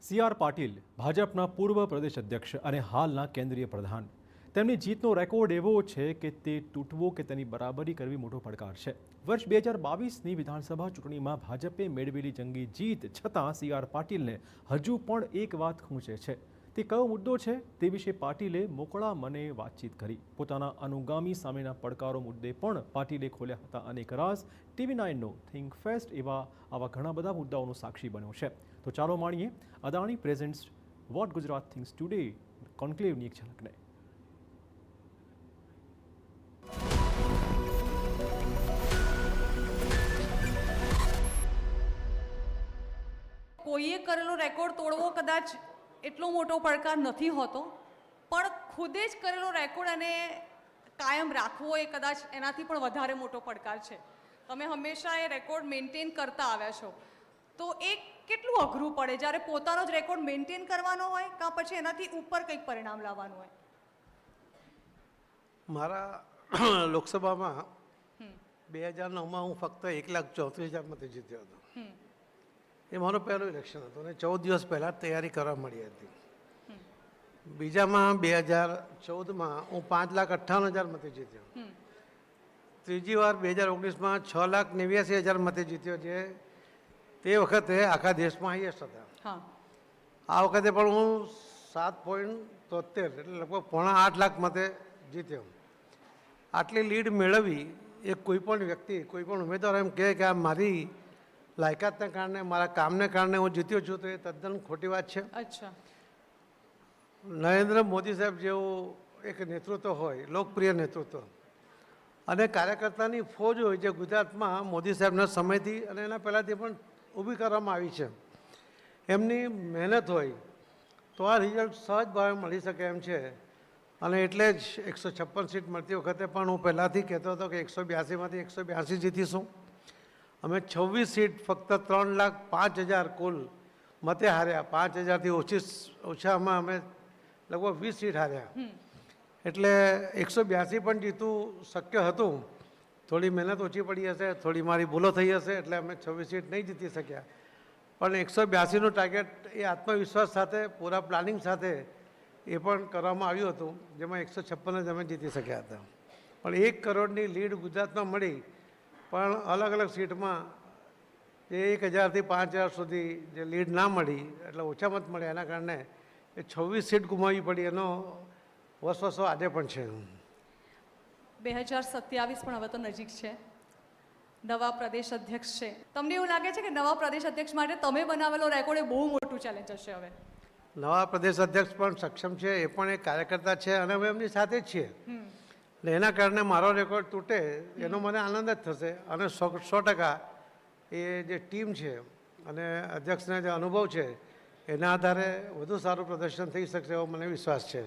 સી.આર. પાટીલ ભાજપના પૂર્વ પ્રદેશ અધ્યક્ષ અને હાલના કેન્દ્રીય પ્રધાન. તેમની જીતનો રેકોર્ડ એવો છે કે તે તૂટવો કે તેની બરાબરી કરવી મોટો પડકાર છે. વર્ષ 2022ની વિધાનસભા ચૂંટણીમાં ભાજપે મેળવેલી જંગી જીત છતાં સી.આર. પાટીલને હજુ પણ એક વાત ખૂંચે છે. તે કયો મુદ્દો છે તે વિશે પાટીલે મોકળા મને વાતચીત કરી. પોતાના અનુગામી સામેના પડકારો મુદ્દે પણ પાટીલે ખોલ્યા હતા અનેક રાઝ. TV9નો થિંક ફેસ્ટ આવા ઘણા બધા મુદ્દાઓનો સાક્ષી બન્યો છે. તો ચાલો માણીએ Adani presents what Gujarat thinks today કોન્ક્લેવની એક ઝલકને. કોઈએ કરેલો રેકોર્ડ તોડવો કદાચ એટલો મોટો પડકાર નથી હોતો, પણ ખુદે જ કરેલો રેકોર્ડ અને કાયમ રાખવો એ કદાચ એનાથી પણ વધારે મોટો પડકાર છે. તમે હંમેશા એ રેકોર્ડ મેન્ટેન કરતા આવ્યા છો, તો એ કેટલું અઘરું પડે જ્યારે પોતાનો જ રેકોર્ડ મેન્ટેન કરવાનો હોય કાં પછી એનાથી ઉપર કંઈક પરિણામ લાવવાનું હોય? મારા લોકસભામાં 2009માં હું ફક્ત 1,34,000 મતે જીત્યો હતો. એ મારો પહેલું ઇલેક્શન હતું અને 14 દિવસ પહેલાં તૈયારી કરવા મળી હતી. બીજામાં 2014માં હું 5,58,000 મતે જીત્યો. ત્રીજી વાર 2019માં 6,89,000 મતે જીત્યો, જે તે વખતે આખા દેશમાં હાઈએસ્ટ હતા. આ વખતે પણ હું 7.73 એટલે લગભગ 7.5 લાખ મતે જીત્યો. આટલી લીડ મેળવી એ કોઈ પણ વ્યક્તિ, કોઈ પણ ઉમેદવાર એમ કહે કે આ મારી લાયકાતના કારણે, મારા કામને કારણે હું જીત્યો છું, તો એ તદ્દન ખોટી વાત છે. અચ્છા. નરેન્દ્ર મોદી સાહેબ જેવું એક નેતૃત્વ હોય, લોકપ્રિય નેતૃત્વ અને કાર્યકર્તાની ફોજ હોય, જે ગુજરાતમાં મોદી સાહેબના સમયથી અને એના પહેલાંથી પણ ઊભી કરવામાં આવી છે, એમની મહેનત હોય તો આ રિઝલ્ટ સહજ ભાવે મળી શકે એમ છે. અને એટલે જ 156 સીટ મળતી વખતે પણ હું પહેલાંથી કહેતો હતો કે 182માંથી 182 જીતીશું. અમે 26 સીટ ફક્ત 3,05,000 કુલ મતે હાર્યા. 5,000થી ઓછામાં અમે લગભગ 20 સીટ હાર્યા. એટલે 182 પણ જીતવું શક્ય હતું. થોડી મહેનત ઓછી પડી હશે, થોડી મારી ભૂલો થઈ હશે, એટલે અમે 26 સીટ નહીં જીતી શક્યા. પણ 182નું ટાર્ગેટ એ આત્મવિશ્વાસ સાથે, પૂરા પ્લાનિંગ સાથે એ પણ કરવામાં આવ્યું હતું, જેમાં 156 જ અમે જીતી શક્યા હતા. પણ 1 કરોડની લીડ ગુજરાતમાં મળી, પણ અલગ અલગ સીટમાં જે 1,000થી 5,000 સુધી જે લીડ ના મળી, એટલે ઓછા મત મળ્યા, એના કારણે એ 26 સીટ ગુમાવવી પડી. એનો વસવસો આજે પણ છે. 2027 પણ હવે તો નજીક છે. નવા પ્રદેશ અધ્યક્ષ છે. તમને એવું લાગે છે કે નવા પ્રદેશ અધ્યક્ષ માટે તમે બનાવેલો રેકોર્ડ એ બહુ મોટું ચેલેન્જ હશે? હવે નવા પ્રદેશ અધ્યક્ષ પણ સક્ષમ છે, એ પણ એક કાર્યકર્તા છે અને અમે એમની સાથે જ છીએ. એટલે એના કારણે મારો રેકોર્ડ તૂટે એનો મને આનંદ જ થશે. અને 100% એ જે ટીમ છે અને અધ્યક્ષના જે અનુભવ છે એના આધારે વધુ સારું પ્રદર્શન થઈ શકશે એવો મને વિશ્વાસ છે.